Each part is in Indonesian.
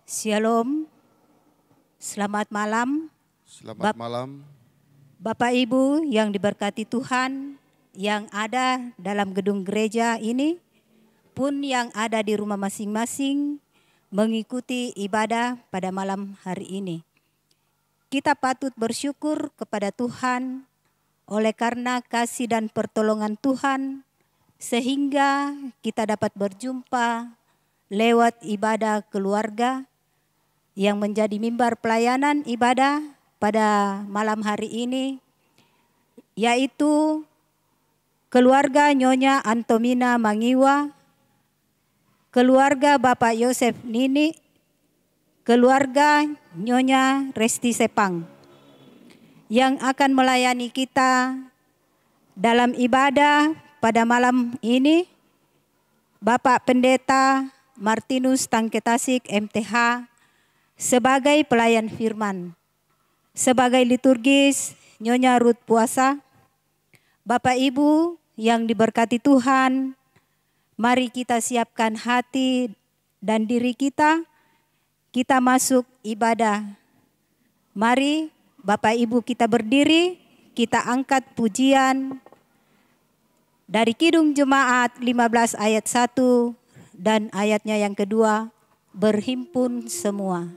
Shalom, selamat malam. Selamat malam. Bapak Ibu yang diberkati Tuhan, yang ada dalam gedung gereja ini, pun yang ada di rumah masing-masing mengikuti ibadah pada malam hari ini. Kita patut bersyukur kepada Tuhan oleh karena kasih dan pertolongan Tuhan, sehingga kita dapat berjumpa lewat ibadah keluarga yang menjadi mimbar pelayanan ibadah pada malam hari ini, yaitu keluarga Nyonya Antomina Mangiwa, keluarga Bapak Yosef Nini, keluarga Nyonya Resti Sepang, yang akan melayani kita dalam ibadah pada malam ini. Bapak Pendeta Martinus Tangketasik MTH sebagai pelayan firman, sebagai liturgis Nyonya Ruth Puasa. Bapak Ibu yang diberkati Tuhan, mari kita siapkan hati dan diri kita masuk ibadah. Mari Bapak Ibu kita berdiri, kita angkat pujian dari Kidung Jemaat 15 ayat 1 dan ayatnya yang kedua, berhimpun semua.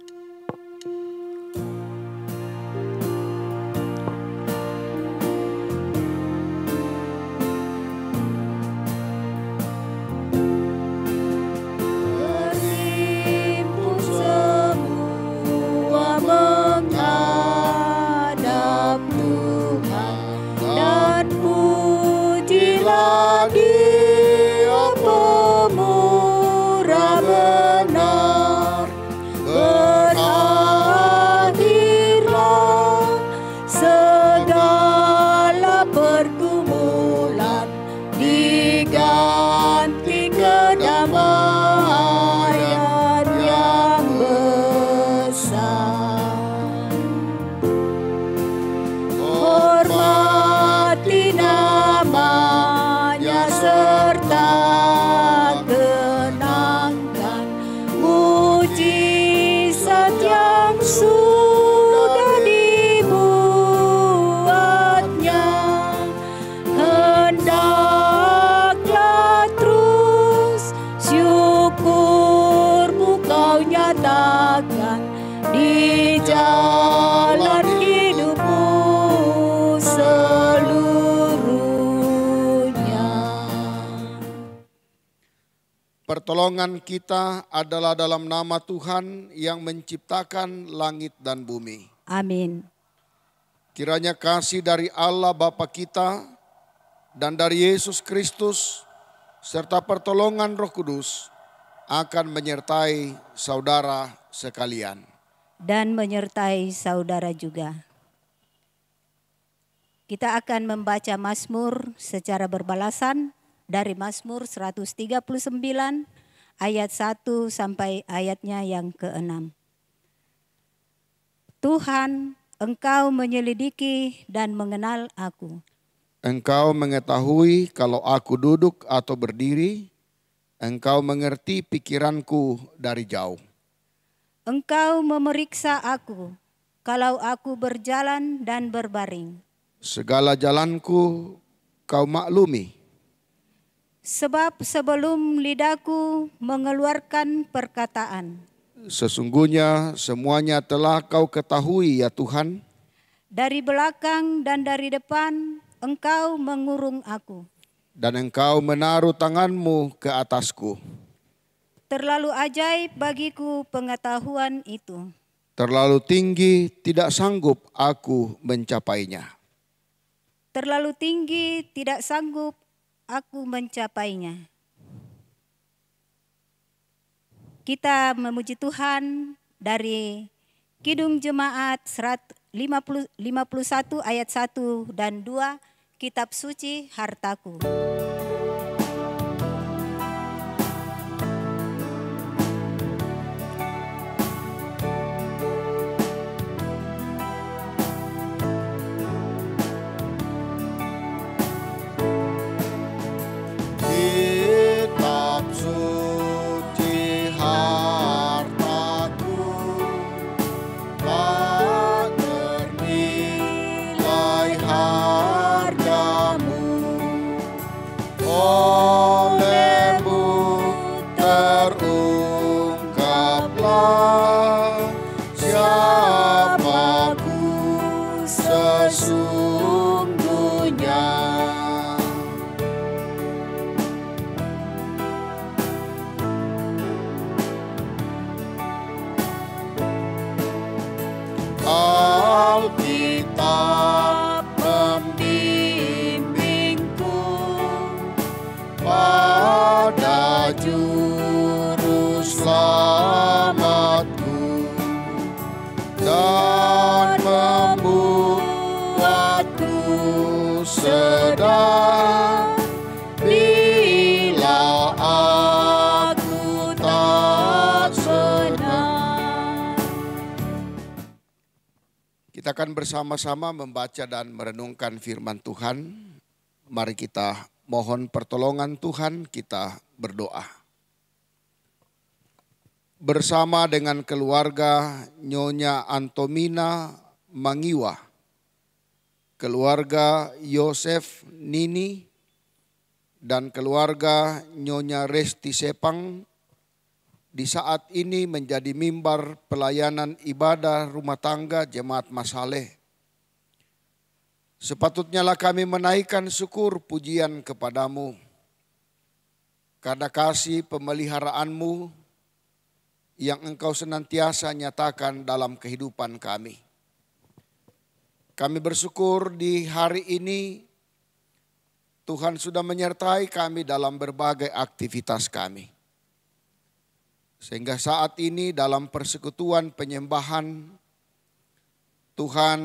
Pertolongan kita adalah dalam nama Tuhan yang menciptakan langit dan bumi. Amin. Kiranya kasih dari Allah Bapa kita dan dari Yesus Kristus serta pertolongan Roh Kudus akan menyertai saudara sekalian. Dan menyertai saudara juga. Kita akan membaca Mazmur secara berbalasan dari Mazmur 139 ayat 1 sampai ayatnya yang ke-6. Tuhan, Engkau menyelidiki dan mengenal aku. Engkau mengetahui kalau aku duduk atau berdiri, Engkau mengerti pikiranku dari jauh. Engkau memeriksa aku kalau aku berjalan dan berbaring. Segala jalanku Kau maklumi. Sebab sebelum lidahku mengeluarkan perkataan, sesungguhnya semuanya telah Kau ketahui ya Tuhan. Dari belakang dan dari depan Engkau mengurung aku. Dan Engkau menaruh tangan-Mu ke atasku. Terlalu ajaib bagiku pengetahuan itu. Terlalu tinggi tidak sanggup aku mencapainya. Terlalu tinggi tidak sanggup aku mencapainya. Kita memuji Tuhan dari Kidung Jemaat 51 ayat 1 dan 2, kitab suci hartaku. Kitab suci hartaku, tak ternilai hargamu, olehmu terungkaplah siapaku sesungguhnya. Alkitab membimbingku pada juru selamatku dan membuatku sedar bila aku tak senang. Kita akan bersama-sama membaca dan merenungkan firman Tuhan. Mari kita mohon pertolongan Tuhan, kita berdoa. Bersama dengan keluarga Nyonya Antomina Mangiwa, keluarga Yosef Nini, dan keluarga Nyonya Resti Sepang, di saat ini menjadi mimbar pelayanan ibadah rumah tangga Jemaat Masaleh. Sepatutnyalah kami menaikkan syukur pujian kepadamu karena kasih pemeliharaanmu yang engkau senantiasa nyatakan dalam kehidupan kami. Kami bersyukur di hari ini Tuhan sudah menyertai kami dalam berbagai aktivitas kami. Sehingga saat ini dalam persekutuan penyembahan, Tuhan,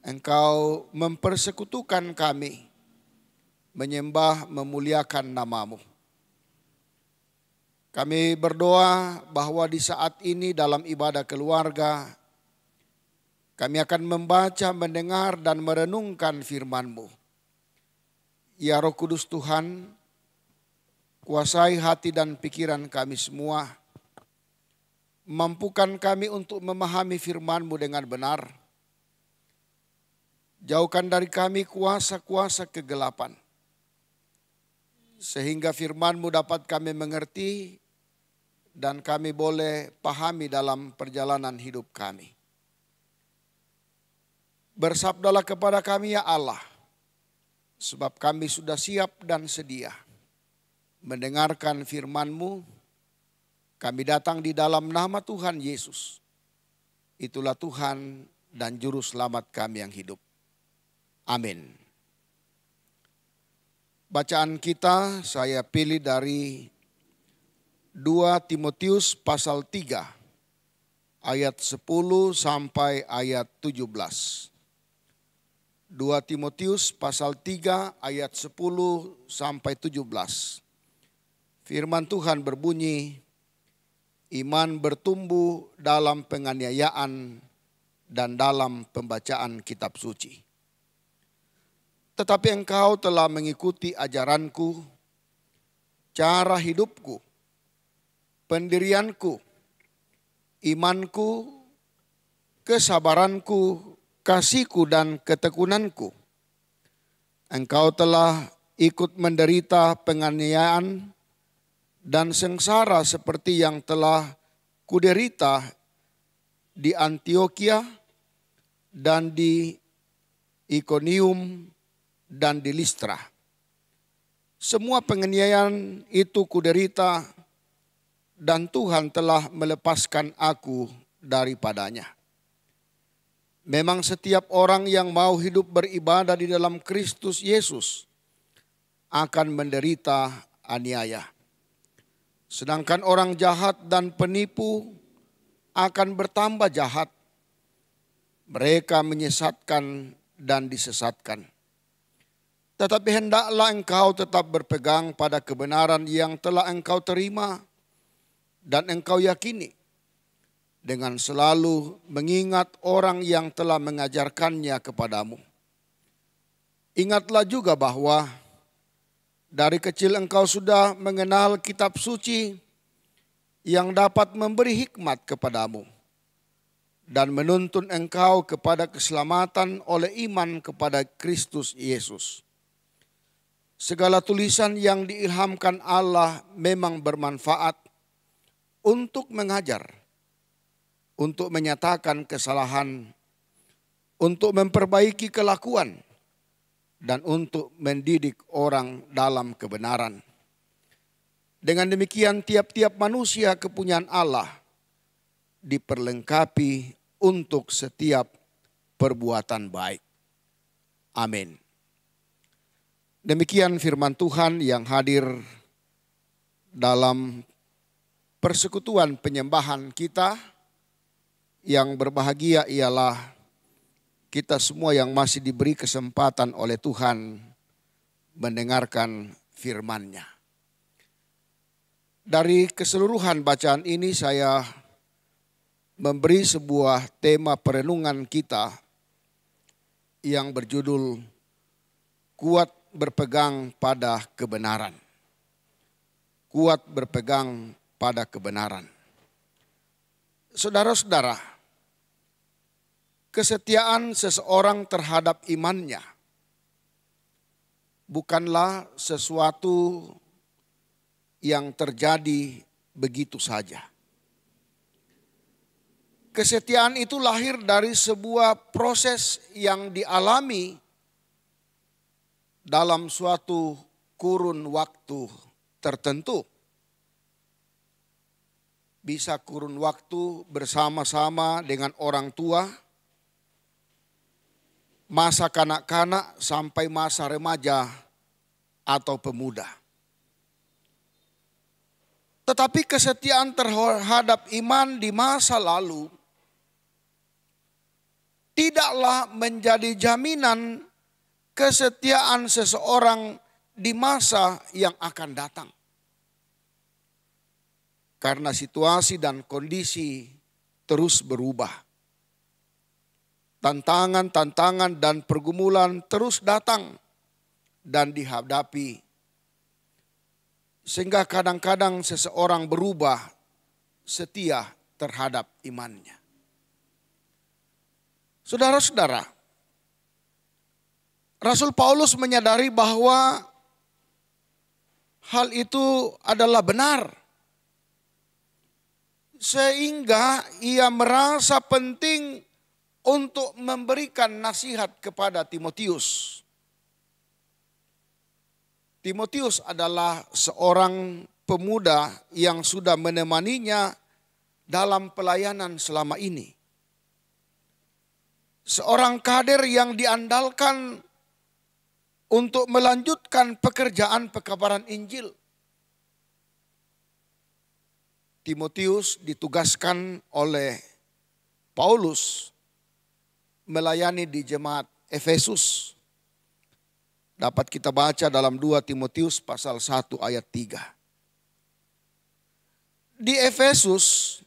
Engkau mempersekutukan kami, menyembah, memuliakan nama-Mu. Kami berdoa bahwa di saat ini dalam ibadah keluarga, kami akan membaca, mendengar, dan merenungkan firman-Mu. Ya Roh Kudus Tuhan, kuasai hati dan pikiran kami semua. Mampukan kami untuk memahami firman-Mu dengan benar. Jauhkan dari kami kuasa-kuasa kegelapan. Sehingga firman-Mu dapat kami mengerti dan kami boleh pahami dalam perjalanan hidup kami. Bersabdalah kepada kami ya Allah, sebab kami sudah siap dan sedia mendengarkan firman-Mu. Kami datang di dalam nama Tuhan Yesus. Itulah Tuhan dan Juru Selamat kami yang hidup. Amin. Bacaan kita saya pilih dari 2 Timotius pasal 3 ayat 10 sampai ayat 17. 2 Timotius pasal 3 ayat 10 sampai 17. Firman Tuhan berbunyi, iman bertumbuh dalam penganiayaan dan dalam pembacaan kitab suci. Tetapi engkau telah mengikuti ajaranku, cara hidupku, pendirianku, imanku, kesabaranku, kasihku dan ketekunanku. Engkau telah ikut menderita penganiayaan dan sengsara seperti yang telah kuderita di Antiokhia dan di Ikonium dan di Listra. Semua penganiayaan itu kuderita dan Tuhan telah melepaskan aku daripadanya. Memang setiap orang yang mau hidup beribadah di dalam Kristus Yesus akan menderita aniaya. Sedangkan orang jahat dan penipu akan bertambah jahat. Mereka menyesatkan dan disesatkan. Tetapi hendaklah engkau tetap berpegang pada kebenaran yang telah engkau terima dan engkau yakini, dengan selalu mengingat orang yang telah mengajarkannya kepadamu. Ingatlah juga bahwa dari kecil engkau sudah mengenal kitab suci yang dapat memberi hikmat kepadamu dan menuntun engkau kepada keselamatan oleh iman kepada Kristus Yesus. Segala tulisan yang diilhamkan Allah memang bermanfaat untuk mengajar, untuk menyatakan kesalahan, untuk memperbaiki kelakuan, dan untuk mendidik orang dalam kebenaran. Dengan demikian tiap-tiap manusia kepunyaan Allah diperlengkapi untuk setiap perbuatan baik. Amin. Demikian firman Tuhan yang hadir dalam persekutuan penyembahan kita. Yang berbahagia ialah kita semua yang masih diberi kesempatan oleh Tuhan mendengarkan firman-Nya. Dari keseluruhan bacaan ini saya memberi sebuah tema perenungan kita yang berjudul kuat berpegang pada kebenaran. Kuat berpegang pada kebenaran. Saudara-saudara, kesetiaan seseorang terhadap imannya bukanlah sesuatu yang terjadi begitu saja. Kesetiaan itu lahir dari sebuah proses yang dialami dalam suatu kurun waktu tertentu. Bisa kurun waktu bersama-sama dengan orang tua, masa kanak-kanak sampai masa remaja atau pemuda. Tetapi kesetiaan terhadap iman di masa lalu tidaklah menjadi jaminan kesetiaan seseorang di masa yang akan datang. Karena situasi dan kondisi terus berubah. Tantangan-tantangan dan pergumulan terus datang dan dihadapi. Sehingga kadang-kadang seseorang berubah setia terhadap imannya. Saudara-saudara, Rasul Paulus menyadari bahwa hal itu adalah benar. Sehingga ia merasa penting untuk memberikan nasihat kepada Timotius. Timotius adalah seorang pemuda yang sudah menemaninya dalam pelayanan selama ini. Seorang kader yang diandalkan untuk melanjutkan pekerjaan pekabaran Injil. Timotius ditugaskan oleh Paulus melayani di jemaat Efesus. Dapat kita baca dalam 2 Timotius pasal 1 ayat 3. Di Efesus,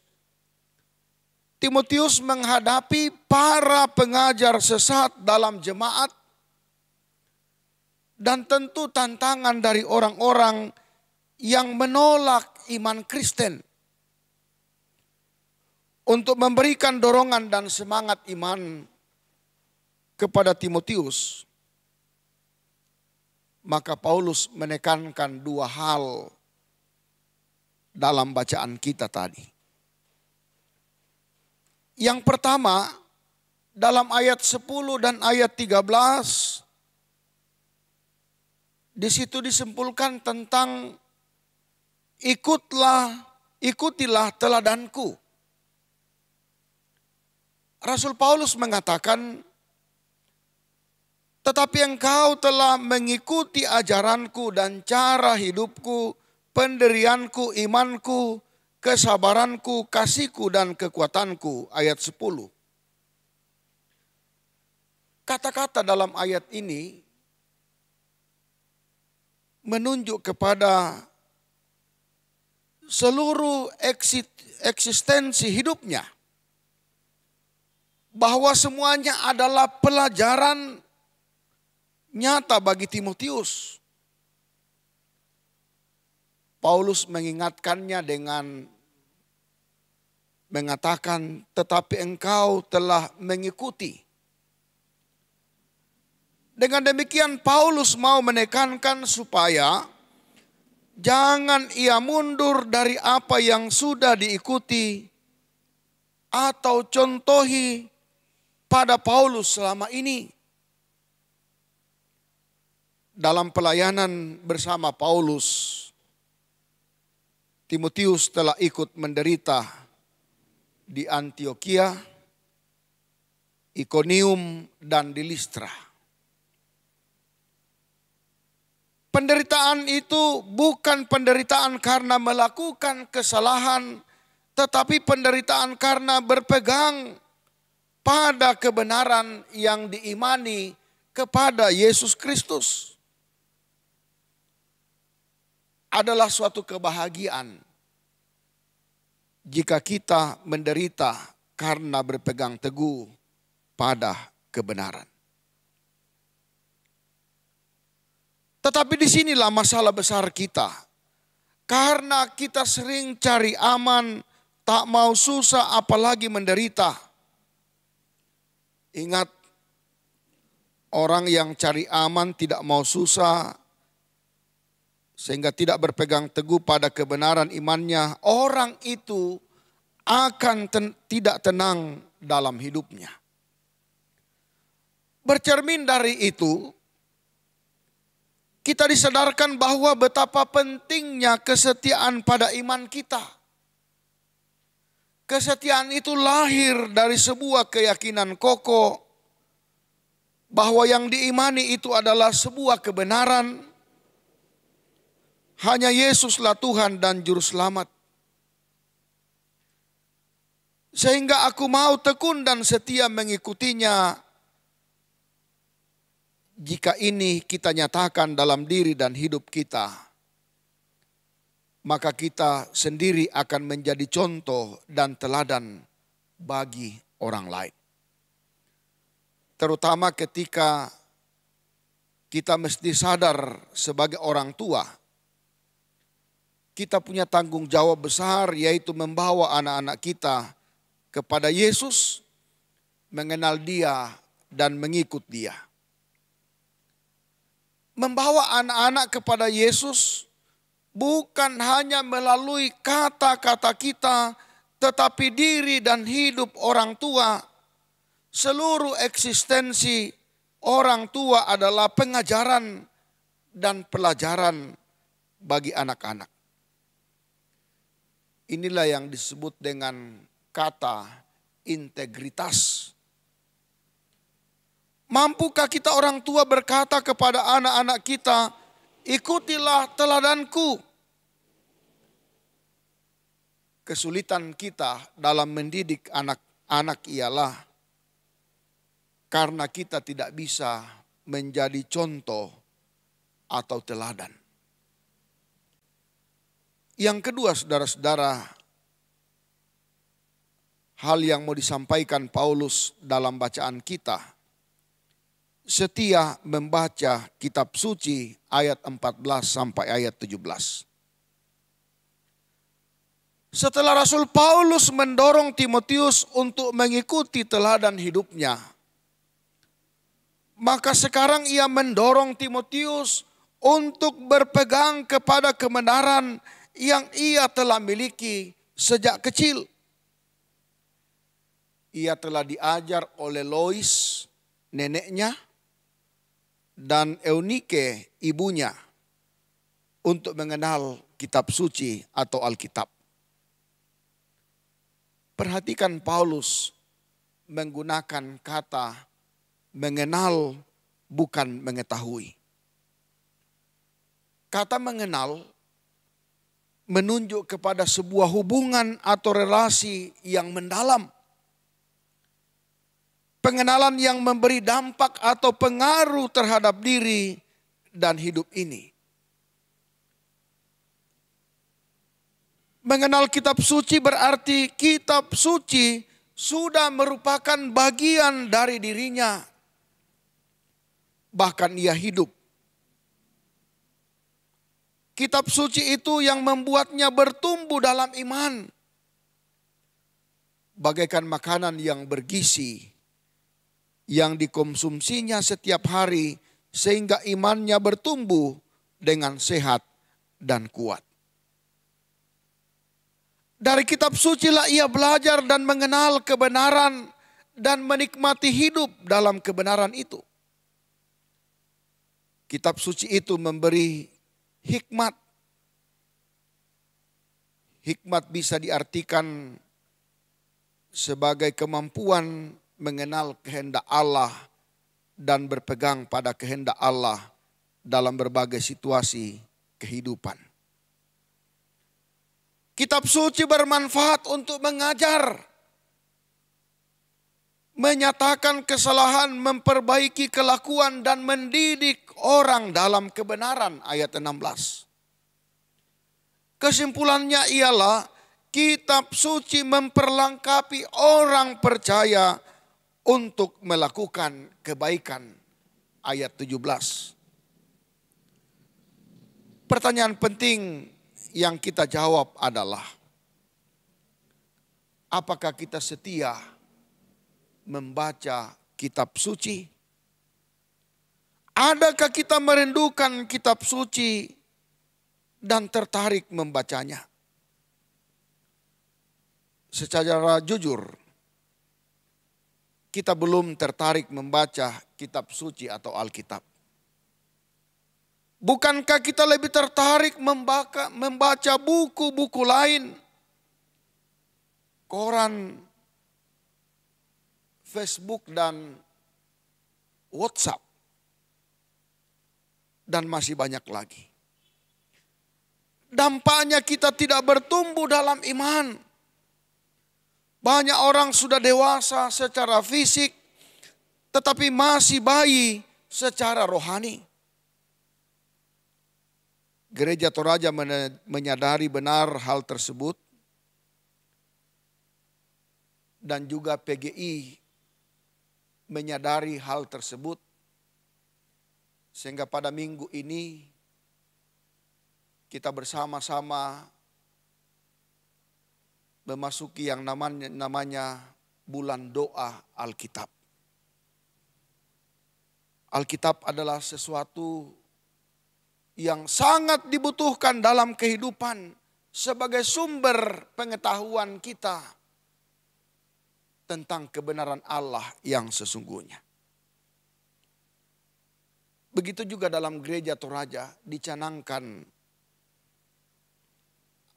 Timotius menghadapi para pengajar sesat dalam jemaat dan tentu tantangan dari orang-orang yang menolak iman Kristen. Untuk memberikan dorongan dan semangat iman kepada Timotius, maka Paulus menekankan dua hal dalam bacaan kita tadi. Yang pertama, dalam ayat 10 dan ayat 13, di situ disimpulkan tentang ikutilah teladanku. Rasul Paulus mengatakan, tetapi engkau telah mengikuti ajaranku dan cara hidupku, pendirianku, imanku, kesabaranku, kasihku, dan kekuatanku. Ayat 10. kata-kata dalam ayat ini menunjuk kepada seluruh eksistensi hidupnya. Bahwa semuanya adalah pelajaran nyata bagi Timotius. Paulus mengingatkannya dengan mengatakan, tetapi engkau telah mengikuti. Dengan demikian Paulus mau menekankan supaya jangan ia mundur dari apa yang sudah diikuti atau contohi pada Paulus selama ini. Dalam pelayanan bersama Paulus, Timotius telah ikut menderita di Antiokhia, Ikonium, dan di Listra. Penderitaan itu bukan penderitaan karena melakukan kesalahan, tetapi penderitaan karena berpegang pada kebenaran yang diimani kepada Yesus Kristus. Adalah suatu kebahagiaan jika kita menderita karena berpegang teguh pada kebenaran. Tetapi disinilah masalah besar kita. Karena kita sering cari aman, tak mau susah apalagi menderita. Ingat, orang yang cari aman tidak mau susah, sehingga tidak berpegang teguh pada kebenaran imannya, orang itu akan tidak tenang dalam hidupnya. Bercermin dari itu, kita disadarkan bahwa betapa pentingnya kesetiaan pada iman kita. Kesetiaan itu lahir dari sebuah keyakinan kokoh bahwa yang diimani itu adalah sebuah kebenaran. Hanya Yesuslah Tuhan dan Juru Selamat. Sehingga aku mau tekun dan setia mengikutinya. Jika ini kita nyatakan dalam diri dan hidup kita, maka kita sendiri akan menjadi contoh dan teladan bagi orang lain. Terutama ketika kita mesti sadar sebagai orang tua, kita punya tanggung jawab besar, yaitu membawa anak-anak kita kepada Yesus, mengenal Dia dan mengikut Dia. Membawa anak-anak kepada Yesus bukan hanya melalui kata-kata kita, tetapi diri dan hidup orang tua. Seluruh eksistensi orang tua adalah pengajaran dan pelajaran bagi anak-anak. Inilah yang disebut dengan kata integritas. Mampukah kita orang tua berkata kepada anak-anak kita, ikutilah teladanku. Kesulitan kita dalam mendidik anak-anak ialah karena kita tidak bisa menjadi contoh atau teladan. Yang kedua, saudara-saudara, hal yang mau disampaikan Paulus dalam bacaan kita, setia membaca kitab suci ayat 14 sampai ayat 17. Setelah Rasul Paulus mendorong Timotius untuk mengikuti teladan hidupnya, maka sekarang ia mendorong Timotius untuk berpegang kepada kebenaran yang ia telah miliki sejak kecil. Ia telah diajar oleh Lois, neneknya, dan Eunike, ibunya, untuk mengenal kitab suci atau Alkitab. Perhatikan Paulus menggunakan kata mengenal, bukan mengetahui. Kata mengenal menunjuk kepada sebuah hubungan atau relasi yang mendalam. pengenalan yang memberi dampak atau pengaruh terhadap diri dan hidup ini. Mengenal kitab suci berarti kitab suci sudah merupakan bagian dari dirinya. Bahkan ia hidup. Kitab suci itu yang membuatnya bertumbuh dalam iman. Bagaikan makanan yang bergizi, yang dikonsumsinya setiap hari sehingga imannya bertumbuh dengan sehat dan kuat. Dari kitab sucilah ia belajar dan mengenal kebenaran dan menikmati hidup dalam kebenaran itu. Kitab suci itu memberi hikmat. Hikmat bisa diartikan sebagai kemampuan mengenal kehendak Allah dan berpegang pada kehendak Allah dalam berbagai situasi kehidupan. Kitab suci bermanfaat untuk mengajar, menyatakan kesalahan, memperbaiki kelakuan dan mendidik orang dalam kebenaran. Ayat 16. Kesimpulannya ialah kitab suci memperlengkapi orang percaya untuk melakukan kebaikan. Ayat 17. Pertanyaan penting yang kita jawab adalah, apakah kita setia membaca kitab suci? Adakah kita merindukan kitab suci dan tertarik membacanya? Secara jujur, kita belum tertarik membaca kitab suci atau Alkitab. Bukankah kita lebih tertarik membaca buku-buku lain? Koran, Facebook dan WhatsApp. Dan masih banyak lagi. Dampaknya kita tidak bertumbuh dalam iman. Banyak orang sudah dewasa secara fisik, tetapi masih bayi secara rohani. Gereja Toraja menyadari benar hal tersebut. Dan juga PGI menyadari hal tersebut. Sehingga pada minggu ini kita bersama-sama memasuki yang namanya bulan doa Alkitab. Alkitab adalah sesuatu yang sangat dibutuhkan dalam kehidupan sebagai sumber pengetahuan kita tentang kebenaran Allah yang sesungguhnya. Begitu juga dalam gereja Toraja dicanangkan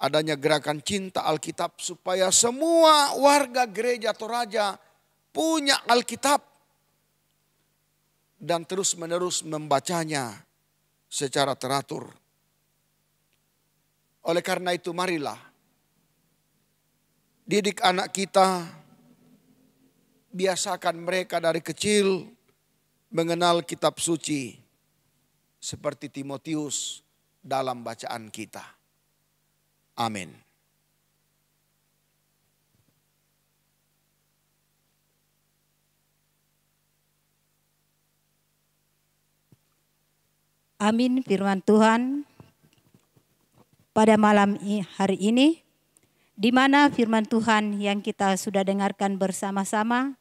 adanya gerakan cinta Alkitab supaya semua warga gereja Toraja punya Alkitab dan terus-menerus membacanya secara teratur. Oleh karena itu marilah didik anak kita, biasakan mereka dari kecil mengenal kitab suci seperti Timotius dalam bacaan kita. Amin. Amin firman Tuhan pada malam hari ini, di mana firman Tuhan yang kita sudah dengarkan bersama-sama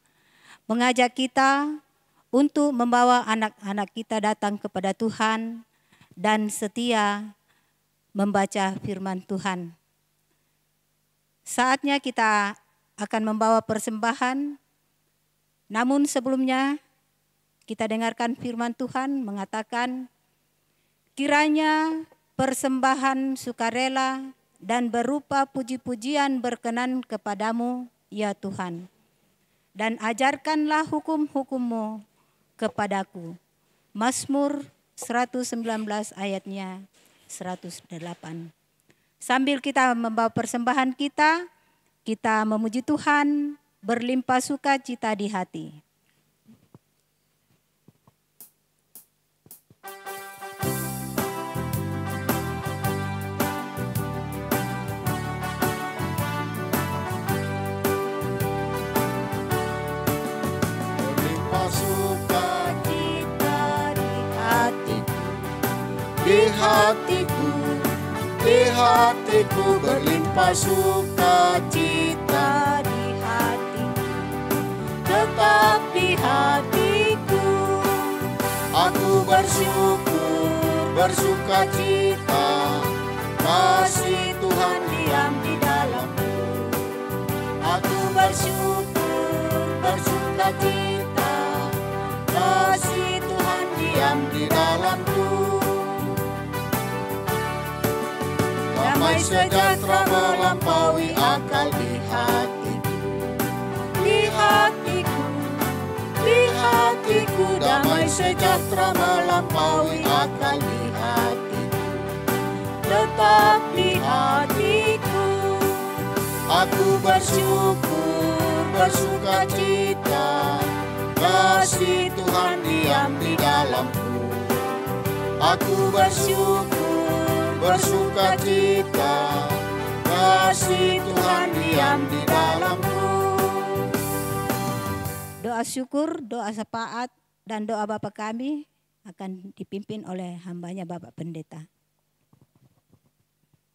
mengajak kita untuk membawa anak-anak kita datang kepada Tuhan dan setia membaca firman Tuhan. Saatnya kita akan membawa persembahan, namun sebelumnya kita dengarkan firman Tuhan mengatakan, kiranya persembahan sukarela dan berupa puji-pujian berkenan kepadamu, ya Tuhan. Dan ajarkanlah hukum-hukum-Mu kepadaku. Mazmur 119 ayatnya 108. Sambil kita membawa persembahan kita memuji Tuhan, berlimpah sukacita di hati. hatiku berlimpah sukacita. di hatiku, tetap di hatiku. Aku bersyukur, bersukacita, kasih Tuhan diam di dalamku. Aku bersyukur, bersukacita, kasih Tuhan diam di dalamku. Damai sejahtera melampaui akal di hatiku. Di hatiku, di hatiku, damai sejahtera melampaui akal di hatiku. Tetap di hatiku. Aku bersyukur, bersukacita, kasih Tuhan diam di dalamku. Aku bersyukur, bersukacita, kasih Tuhan diam di dalamku. Doa syukur, doa syafaat, dan doa Bapa kami akan dipimpin oleh hambanya Bapak Pendeta.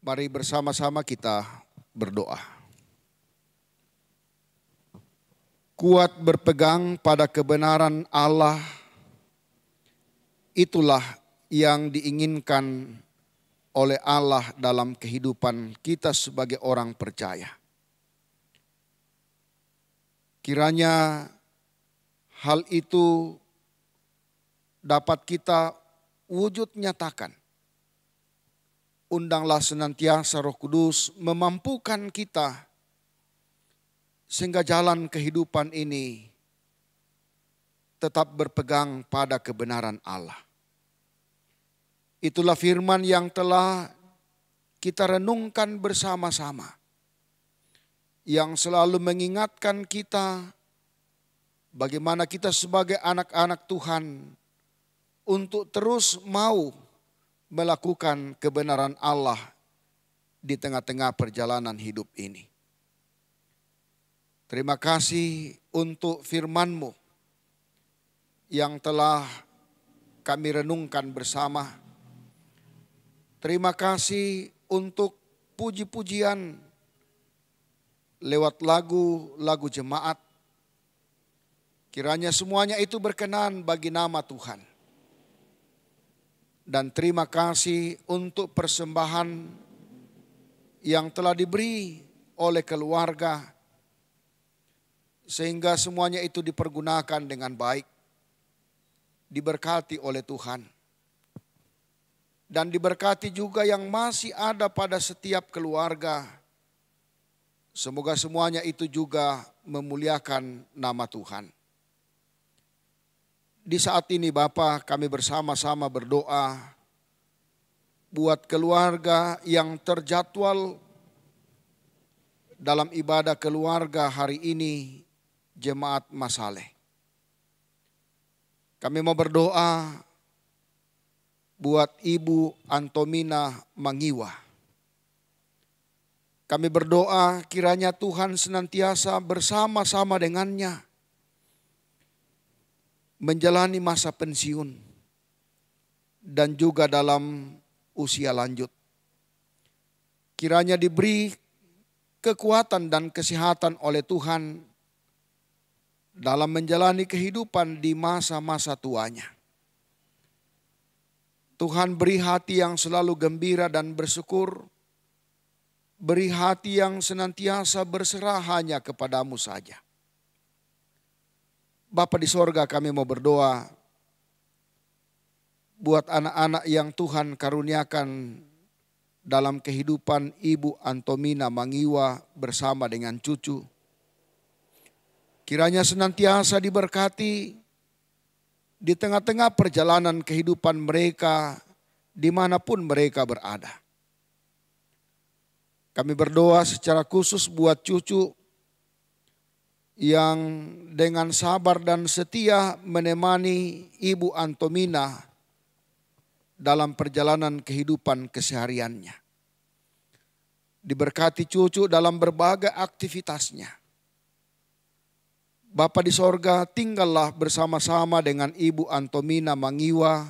Mari bersama-sama kita berdoa. Kuat berpegang pada kebenaran Allah, itulah yang diinginkan oleh Allah dalam kehidupan kita sebagai orang percaya. Kiranya hal itu dapat kita wujud nyatakan. Undanglah senantiasa Roh Kudus memampukan kita sehingga jalan kehidupan ini tetap berpegang pada kebenaran Allah. Itulah firman yang telah kita renungkan bersama-sama, yang selalu mengingatkan kita bagaimana kita sebagai anak-anak Tuhan untuk terus mau melakukan kebenaran Allah di tengah-tengah perjalanan hidup ini. Terima kasih untuk firman-Mu yang telah kami renungkan bersama. Terima kasih untuk puji-pujian lewat lagu-lagu jemaat. Kiranya semuanya itu berkenan bagi nama Tuhan. Dan terima kasih untuk persembahan yang telah diberi oleh keluarga, sehingga semuanya itu dipergunakan dengan baik, diberkati oleh Tuhan. Dan diberkati juga yang masih ada pada setiap keluarga. Semoga semuanya itu juga memuliakan nama Tuhan. Di saat ini Bapa, kami bersama-sama berdoa buat keluarga yang terjadwal dalam ibadah keluarga hari ini, Jemaat Masaleh. Kami mau berdoa buat Ibu Antomina Mangiwa. Kami berdoa kiranya Tuhan senantiasa bersama-sama dengannya menjalani masa pensiun dan juga dalam usia lanjut. Kiranya diberi kekuatan dan kesehatan oleh Tuhan dalam menjalani kehidupan di masa-masa tuanya. Tuhan beri hati yang selalu gembira dan bersyukur. Beri hati yang senantiasa berserah hanya kepadamu saja. Bapa di sorga, kami mau berdoa buat anak-anak yang Tuhan karuniakan dalam kehidupan Ibu Antomina Mangiwa bersama dengan cucu. Kiranya senantiasa diberkati di tengah-tengah perjalanan kehidupan mereka dimanapun mereka berada. Kami berdoa secara khusus buat cucu yang dengan sabar dan setia menemani Ibu Antomina dalam perjalanan kehidupan kesehariannya. Diberkati cucu dalam berbagai aktivitasnya. Bapa di sorga, tinggallah bersama-sama dengan Ibu Antomina Mangiwa.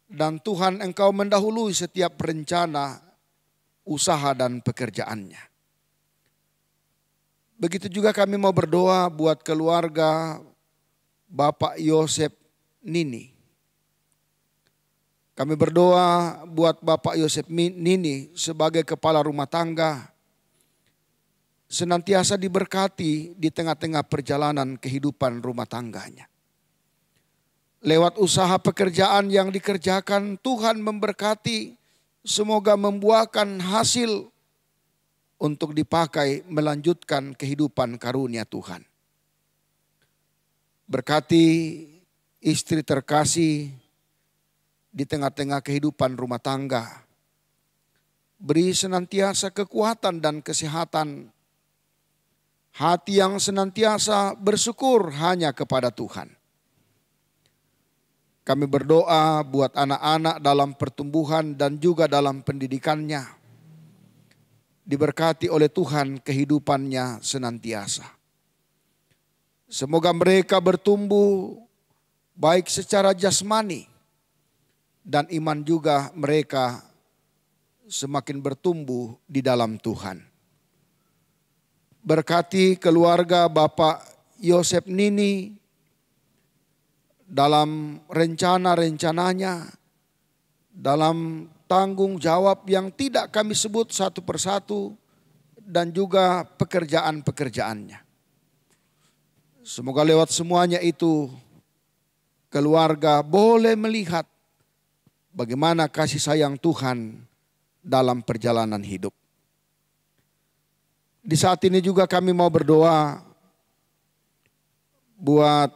Dan Tuhan, Engkau mendahului setiap rencana, usaha dan pekerjaannya. Begitu juga kami mau berdoa buat keluarga Bapak Yosef Nini. Kami berdoa buat Bapak Yosef Nini sebagai kepala rumah tangga, senantiasa diberkati di tengah-tengah perjalanan kehidupan rumah tangganya. Lewat usaha pekerjaan yang dikerjakan, Tuhan memberkati, semoga membuahkan hasil untuk dipakai melanjutkan kehidupan karunia Tuhan. Berkati istri terkasih di tengah-tengah kehidupan rumah tangga. Beri senantiasa kekuatan dan kesehatan. Hati yang senantiasa bersyukur hanya kepada Tuhan. Kami berdoa buat anak-anak dalam pertumbuhan dan juga dalam pendidikannya. Diberkati oleh Tuhan kehidupannya senantiasa. Semoga mereka bertumbuh baik secara jasmani dan iman juga mereka semakin bertumbuh di dalam Tuhan. Berkati keluarga Bapak Yosef Nini dalam rencana-rencananya, dalam tanggung jawab yang tidak kami sebut satu persatu, dan juga pekerjaan-pekerjaannya. Semoga lewat semuanya itu keluarga boleh melihat bagaimana kasih sayang Tuhan dalam perjalanan hidup. Di saat ini juga kami mau berdoa buat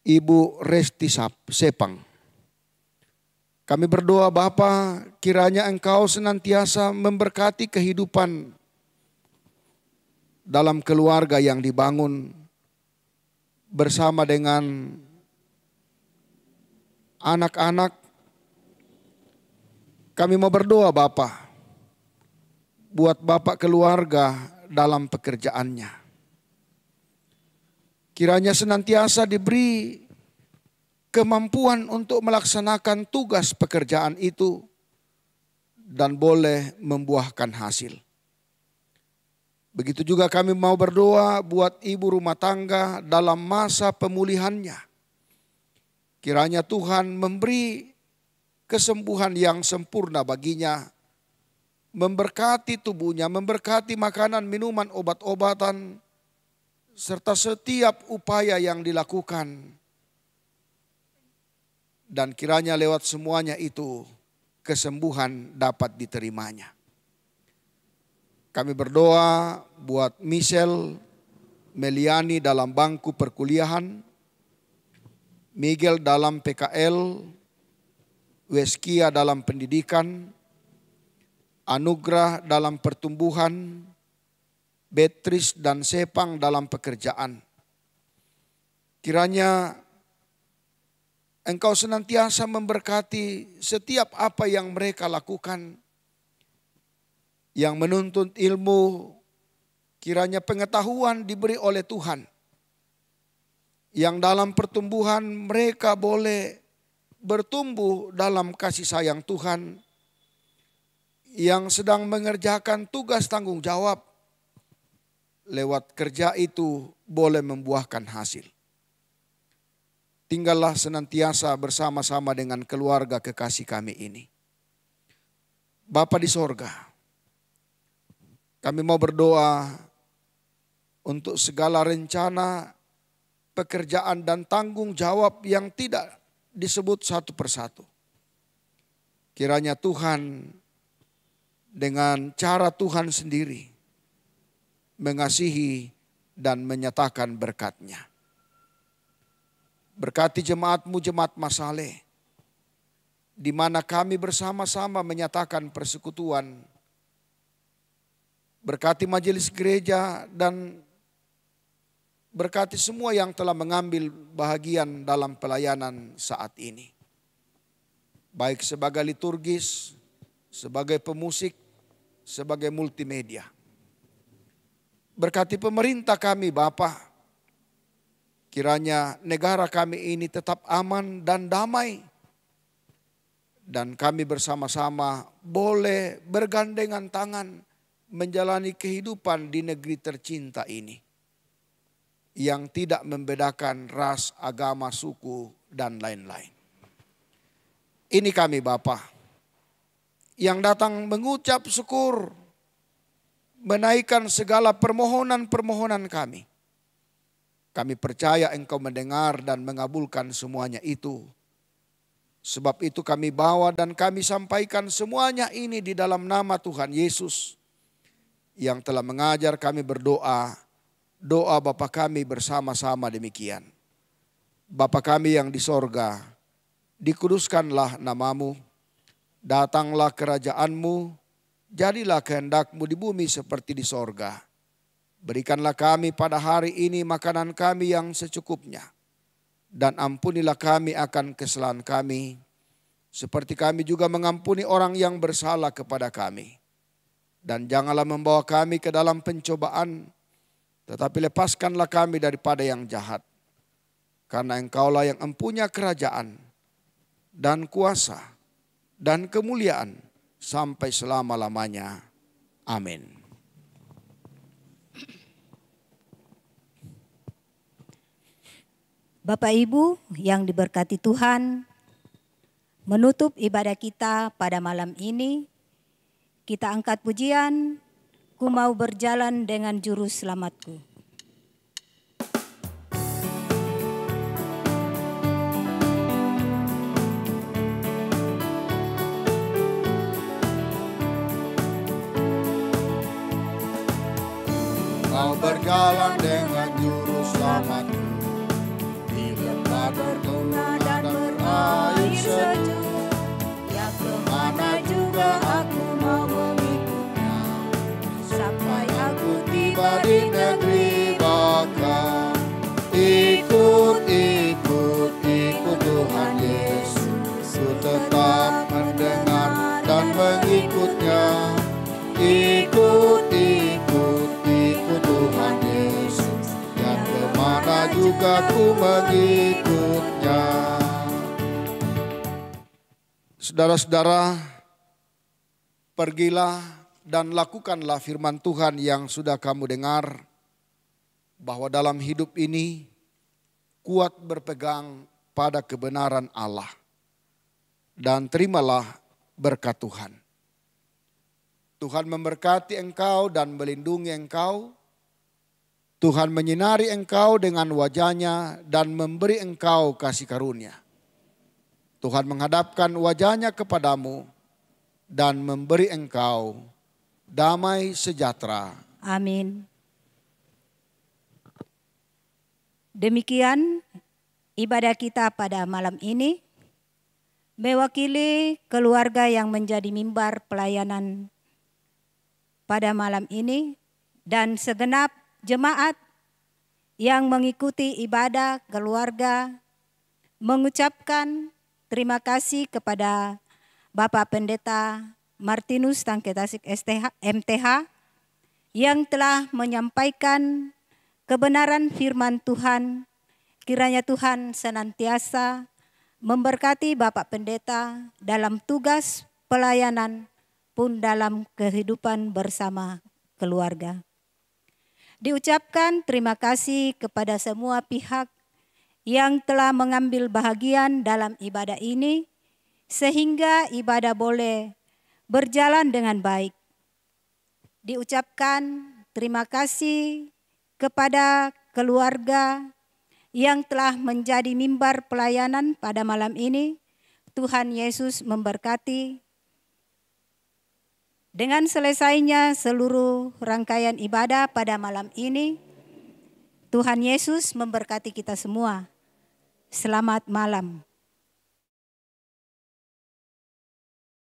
Ibu Resti Sepang. Kami berdoa Bapa, kiranya Engkau senantiasa memberkati kehidupan dalam keluarga yang dibangun bersama dengan anak-anak. Kami mau berdoa Bapa, buat Bapak keluarga dalam pekerjaannya. Kiranya senantiasa diberi kemampuan untuk melaksanakan tugas pekerjaan itu dan boleh membuahkan hasil. Begitu juga kami mau berdoa buat ibu rumah tangga dalam masa pemulihannya. Kiranya Tuhan memberi kesembuhan yang sempurna baginya, memberkati tubuhnya, memberkati makanan, minuman, obat-obatan, serta setiap upaya yang dilakukan. Dan kiranya lewat semuanya itu kesembuhan dapat diterimanya. Kami berdoa buat Michelle Meliani dalam bangku perkuliahan, Miguel dalam PKL, Weskia dalam pendidikan, Anugrah dalam pertumbuhan, Beatrice dan Sepang dalam pekerjaan. Kiranya Engkau senantiasa memberkati setiap apa yang mereka lakukan. Yang menuntut ilmu, kiranya pengetahuan diberi oleh Tuhan. Yang dalam pertumbuhan mereka boleh bertumbuh dalam kasih sayang Tuhan. Yang sedang mengerjakan tugas tanggung jawab, lewat kerja itu boleh membuahkan hasil. Tinggallah senantiasa bersama-sama dengan keluarga kekasih kami ini. Bapa di sorga, kami mau berdoa untuk segala rencana, pekerjaan dan tanggung jawab yang tidak disebut satu persatu. Kiranya Tuhan dengan cara Tuhan sendiri mengasihi dan menyatakan berkat-Nya. Berkati jemaat-Mu, jemaat Masale, di mana kami bersama-sama menyatakan persekutuan. Berkati majelis gereja dan berkati semua yang telah mengambil bahagian dalam pelayanan saat ini. Baik sebagai liturgis, sebagai pemusik, sebagai multimedia. Berkati pemerintah kami Bapa. Kiranya negara kami ini tetap aman dan damai. Dan kami bersama-sama boleh bergandengan tangan menjalani kehidupan di negeri tercinta ini. Yang tidak membedakan ras, agama, suku, dan lain-lain. Ini kami Bapa yang datang mengucap syukur, menaikkan segala permohonan-permohonan kami. Kami percaya Engkau mendengar dan mengabulkan semuanya itu. Sebab itu kami bawa dan kami sampaikan semuanya ini di dalam nama Tuhan Yesus yang telah mengajar kami berdoa. Doa Bapa kami bersama-sama demikian. Bapa kami yang di sorga, dikuduskanlah namamu, datanglah kerajaanmu, jadilah kehendak-Mu di bumi seperti di sorga. Berikanlah kami pada hari ini makanan kami yang secukupnya. Dan ampunilah kami akan kesalahan kami, seperti kami juga mengampuni orang yang bersalah kepada kami. Dan janganlah membawa kami ke dalam pencobaan, tetapi lepaskanlah kami daripada yang jahat. Karena Engkaulah yang empunya kerajaan dan kuasa dan kemuliaan sampai selama-lamanya. Amin. Bapak Ibu yang diberkati Tuhan, menutup ibadah kita pada malam ini, kita angkat pujian, Ku mau berjalan dengan juru selamatku. Mau berjalan dengan juru selamatku, di lembah berbunga dan berair sejuk, Ya kemana juga aku mau mengikutnya, sampai aku tiba di negeri baka. Ikut Tuhan Yesus, ku tetap mendengar dan mengikutnya. Ikut Tuhan Yesus, dan kemana juga ku mengikutnya. Saudara-saudara, pergilah dan lakukanlah firman Tuhan yang sudah kamu dengar, bahwa dalam hidup ini kuat berpegang pada kebenaran Allah, dan terimalah berkat Tuhan. Tuhan memberkati engkau dan melindungi engkau. Tuhan menyinari engkau dengan wajah-Nya dan memberi engkau kasih karunia. Tuhan menghadapkan wajah-Nya kepadamu dan memberi engkau damai sejahtera. Amin. Demikian ibadah kita pada malam ini, mewakili keluarga yang menjadi mimbar pelayanan pada malam ini, dan segenap jemaat yang mengikuti ibadah keluarga, mengucapkan terima kasih kepada Bapak Pendeta Martinus Tangketasik MTH yang telah menyampaikan kebenaran firman Tuhan. Kiranya Tuhan senantiasa memberkati Bapak Pendeta dalam tugas pelayanan pun dalam kehidupan bersama keluarga. Diucapkan terima kasih kepada semua pihak yang telah mengambil bahagian dalam ibadah ini, sehingga ibadah boleh berjalan dengan baik. Diucapkan terima kasih kepada keluarga yang telah menjadi mimbar pelayanan pada malam ini. Tuhan Yesus memberkati. Dengan selesainya seluruh rangkaian ibadah pada malam ini, Tuhan Yesus memberkati kita semua. Selamat malam.